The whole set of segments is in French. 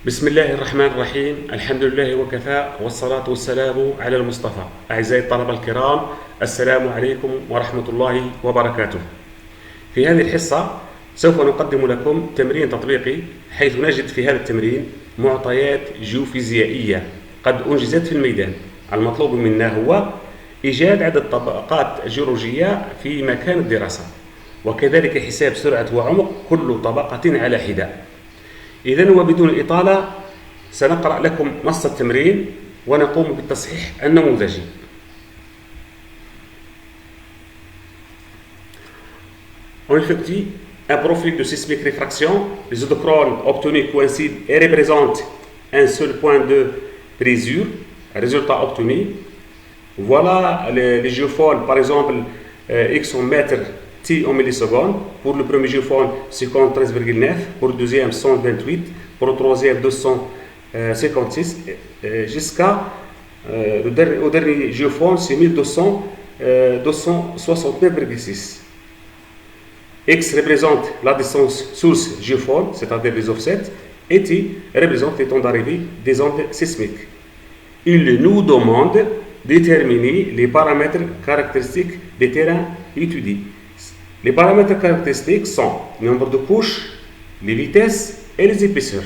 بسم الله الرحمن الرحيم. الحمد لله وكفى والصلاة والسلام على المصطفى. أعزائي الطلبة الكرام، السلام عليكم ورحمة الله وبركاته. في هذه الحصة سوف نقدم لكم تمرين تطبيقي، حيث نجد في هذا التمرين معطيات جيوفيزيائية قد أنجزت في الميدان. المطلوب منا هو إيجاد عدد طبقات الجيولوجية في مكان الدراسة، وكذلك حساب سرعة وعمق كل طبقة على حدة. إذن وبدون إطالة سنقرأ لكم نص التمرين ونقوم بالتصحيح النموذجي. On effectue un profil de sismique réfraction. Les isochrones obtenus coïncident et représentent un seul point de brisure. Résultat obtenu. Voilà les géophones, par exemple, X en mètres, T en millisecondes. Pour le premier géophone, 53,9. Pour le deuxième, 128. Pour le troisième, 256. Jusqu'à au dernier géophone, c'est 269,6. X représente la distance source géophone, c'est-à-dire les offsets, et T représente les temps d'arrivée des ondes sismiques. Il nous demande de déterminer les paramètres caractéristiques des terrains étudiés. Les paramètres caractéristiques sont le nombre de couches, les vitesses et les épaisseurs.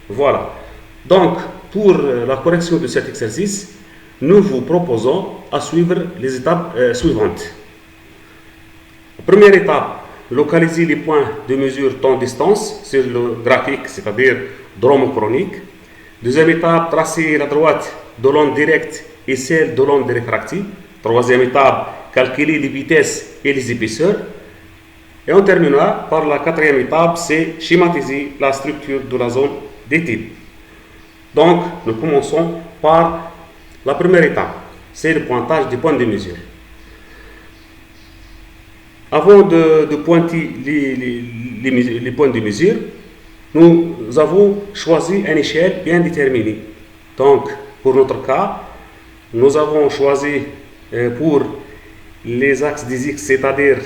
Voilà. Donc, pour la correction de cet exercice, nous vous proposons à suivre les étapes suivantes. Première étape, localiser les points de mesure temps-distance sur le graphique, c'est-à-dire dromochronique. Deuxième étape, tracer la droite de l'onde directe et celle de l'onde réfractive. Troisième étape, calculer les vitesses et les épaisseurs. Et on terminera par la quatrième étape, c'est schématiser la structure de la zone d'étude. Donc, nous commençons par la première étape, c'est le pointage des points de mesure. Avant de pointer les points de mesure, nous avons choisi une échelle bien déterminée. Donc, pour notre cas, nous avons choisi pour les axes des X, c'est-à-dire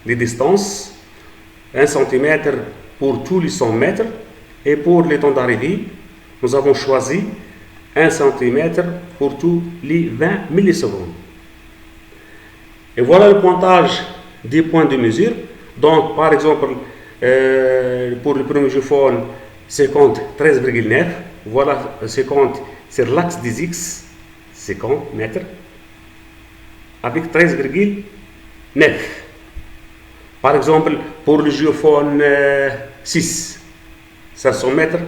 les distances, 1 cm pour tous les 100 mètres, et pour les temps d'arrivée, nous avons choisi 1 cm pour tous les 20 millisecondes. Et voilà le pointage des points de mesure. Donc, par exemple, pour le premier géophone, 13,9. Voilà 50 sur l'axe des X, 50 mètres, avec 13,9. Par exemple, pour le géophone 6, 500 mètres,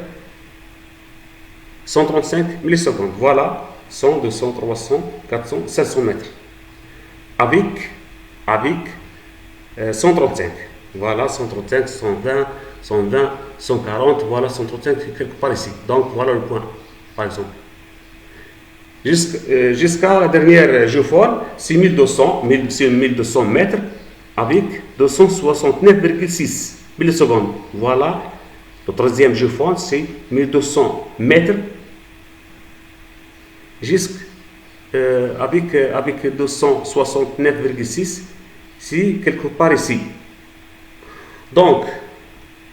135 millisecondes. Voilà, 100, 200, 300, 400, 500 mètres. Avec 135. Voilà, 135, 120, 120, 140. Voilà, 135 quelque part ici. Donc, voilà le point, par exemple. Jusqu'à la dernière géophone, c'est 1200 mètres avec 269,6 millisecondes. Voilà, le troisième géophone, c'est 1200 mètres avec 269,6, c'est quelque part ici. Donc,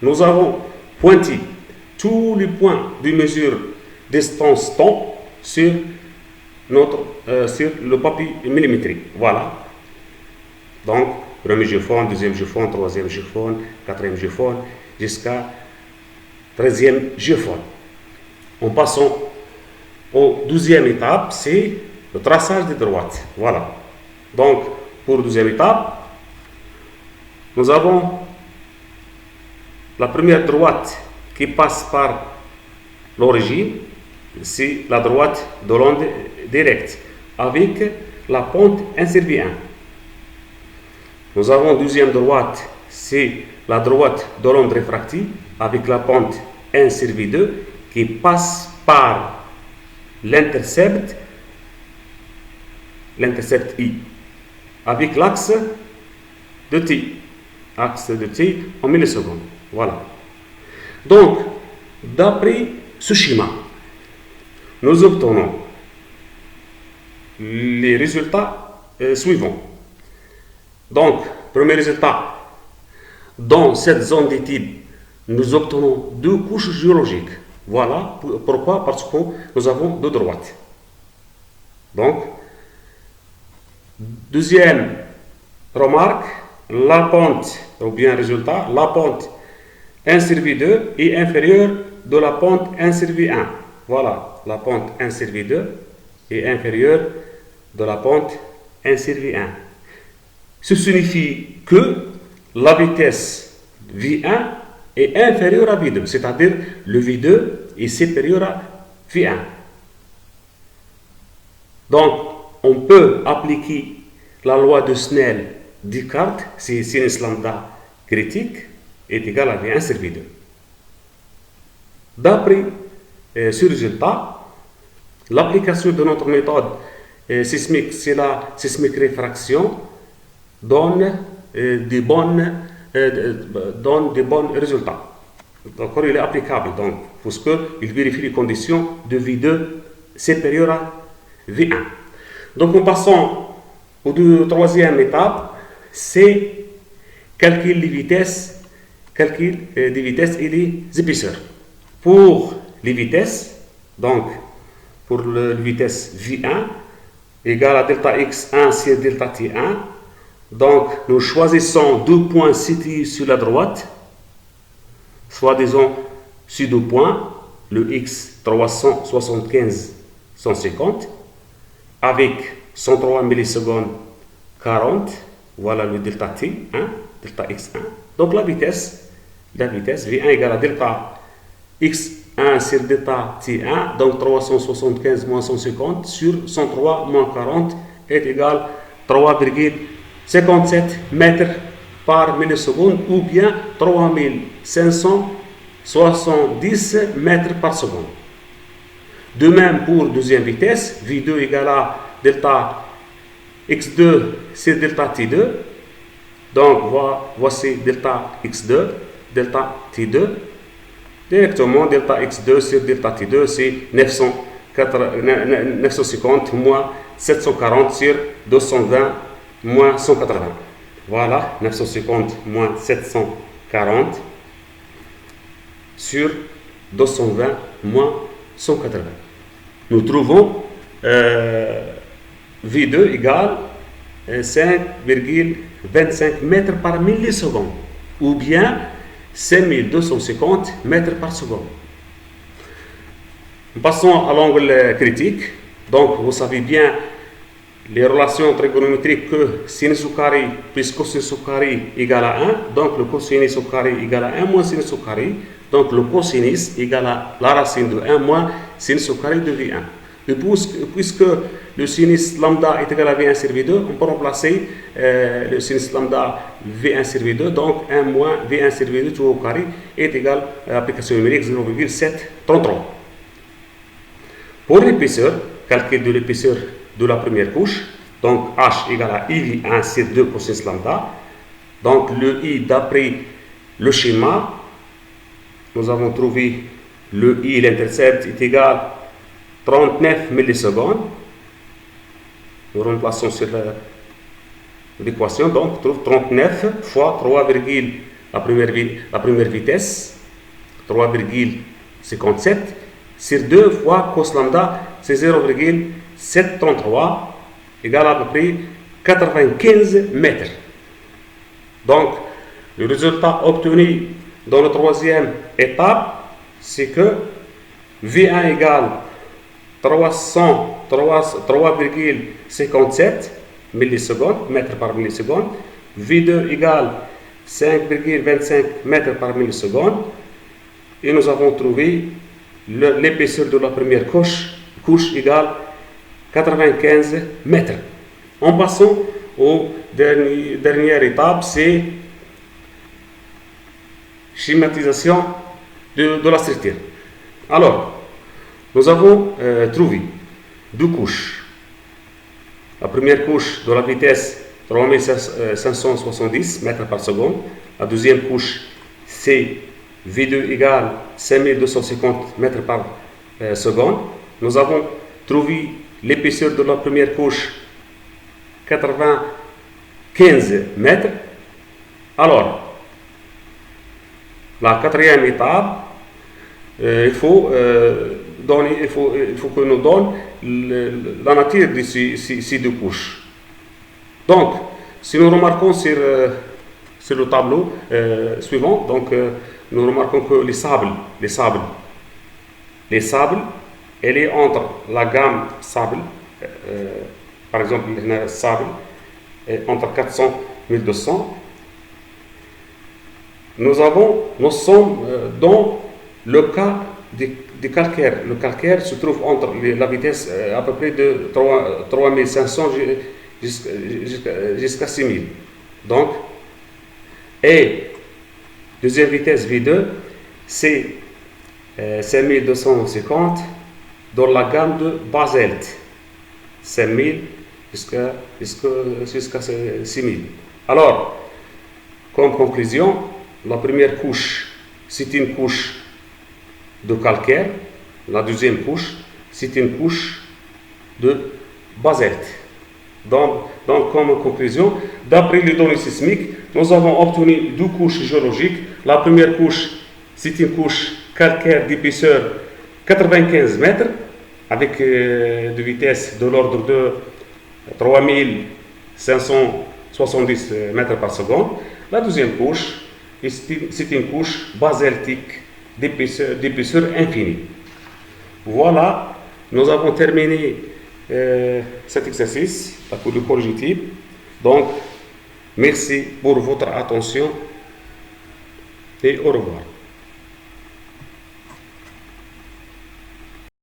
nous avons pointé tous les points de mesure distance-temps sur le papier millimétrique. Voilà. Donc, premier géophone, deuxième géophone, troisième géophone, quatrième géophone, jusqu'à 13e géophone. En passant aux 12e étape, c'est le traçage des droites. Voilà. Donc, pour la 12e étape, nous avons la première droite qui passe par l'origine, c'est la droite de l'onde directe, avec la pente 1/1. Nous avons deuxième droite, c'est la droite de l'onde réfractive, avec la pente 1/2 qui passe par l'intercept I, avec l'axe de T en millisecondes. Voilà. Donc, d'après ce schéma, nous obtenons les résultats suivants. Donc, premier résultat, dans cette zone d'étude, nous obtenons deux couches géologiques. Voilà pourquoi, parce que nous avons deux droites. Donc, deuxième remarque, la pente, ou bien résultat, la pente 1 sur V2 est inférieure de la pente 1 sur V1. Voilà, la pente 1 sur V2 est inférieure de la pente 1 sur V1. Ce signifie que la vitesse V1 est inférieure à V2, c'est-à-dire le V2 est supérieur à V1. Donc, on peut appliquer la loi de Snell-Descartes si sinus lambda critique est égal à V1 sur V2. D'après ce résultat, l'application de notre méthode sismique, c'est la sismique réfraction, donne des bons résultats. D'accord, il est applicable donc, parce qu'il vérifie les conditions de V2 supérieures à V1. Donc, en passant aux troisième étape, c'est calcul des vitesses et des épaisseurs. Pour les vitesses, donc pour la vitesse V1 égale à delta x1 sur delta t1, donc nous choisissons deux points situés sur la droite, soit disons sur deux points, le x 375 150 avec 103 millisecondes 40, voilà le delta t1, delta x1. Donc la vitesse V1 égale à delta x1 sur delta t1, donc 375 moins 150 sur 103 moins 40 est égal à 3,57 mètres par milliseconde ou bien 3570 mètres par seconde. De même pour deuxième vitesse, V2 égale à delta x2 sur delta t2. Donc voici delta x2, delta t2. Directement, delta x2 sur delta t2, c'est 950 moins 740 sur 220 moins 180. Voilà, 950 moins 740 sur 220 moins 180. Nous trouvons V2 égale 5,25 mètres par milliseconde ou bien 5250 mètres par seconde. Passons à l'angle critique. Donc, vous savez bien les relations trigonométriques que sinus au carré plus cosinus au carré égale à 1. Donc, le cosinus au carré égale à 1 moins sinus au carré. Donc, le cosinus égale à la racine de 1 moins sinus au carré de V1. Et puisque le sinus lambda est égal à V1 sur V2, on peut remplacer le sinus lambda V1 sur V2, donc 1 moins V1 sur V2 tout au carré est égal à l'application numérique 0,733. Pour l'épaisseur, calcul de l'épaisseur de la première couche, donc H égale à IV1 sur 2 cosinus lambda. Donc le I d'après le schéma, nous avons trouvé le I, l'intercept est égal à 39 millisecondes. Nous remplaçons sur l'équation, donc trouve 39 fois 3, la première vitesse, 3,57 sur 2 fois cos lambda, c'est 0,733 égale à peu près 95 mètres. Donc, le résultat obtenu dans la troisième étape, c'est que V1 égale 3,57 millisecondes, mètres par milliseconde. V2 égale 5,25 mètres par milliseconde. Et nous avons trouvé l'épaisseur de la première couche égale 95 mètres. En passant aux dernière étape, c'est schématisation de la structure. Alors, nous avons trouvé deux couches. La première couche de la vitesse 3570 mètres par seconde. La deuxième couche, c'est V2 égale 5250 mètres par seconde. Nous avons trouvé l'épaisseur de la première couche 95 mètres. Alors, la quatrième étape, il faut que nous donne la nature de ces deux couches. Donc, si nous remarquons sur le tableau suivant, donc nous remarquons que les sables, elle est entre la gamme sable, par exemple, le sable est entre 400 et 1200. Nous sommes dans le cas du calcaire. Le calcaire se trouve entre la vitesse à peu près de 3500 jusqu'à 6000. Donc, et deuxième vitesse V2, c'est 5250 dans la gamme de basalte. 5000 jusqu'à 6000. Alors, comme conclusion, la première couche, c'est une couche de calcaire. La deuxième couche, c'est une couche de basalte. Donc, comme conclusion, d'après les données sismiques, nous avons obtenu deux couches géologiques. La première couche, c'est une couche calcaire d'épaisseur 95 mètres, avec de vitesse de l'ordre de 3570 mètres par seconde. La deuxième couche, c'est une couche basaltique d'épaisseur infinie. Voilà, nous avons terminé cet exercice, la cours de colligative. Donc, merci pour votre attention et au revoir.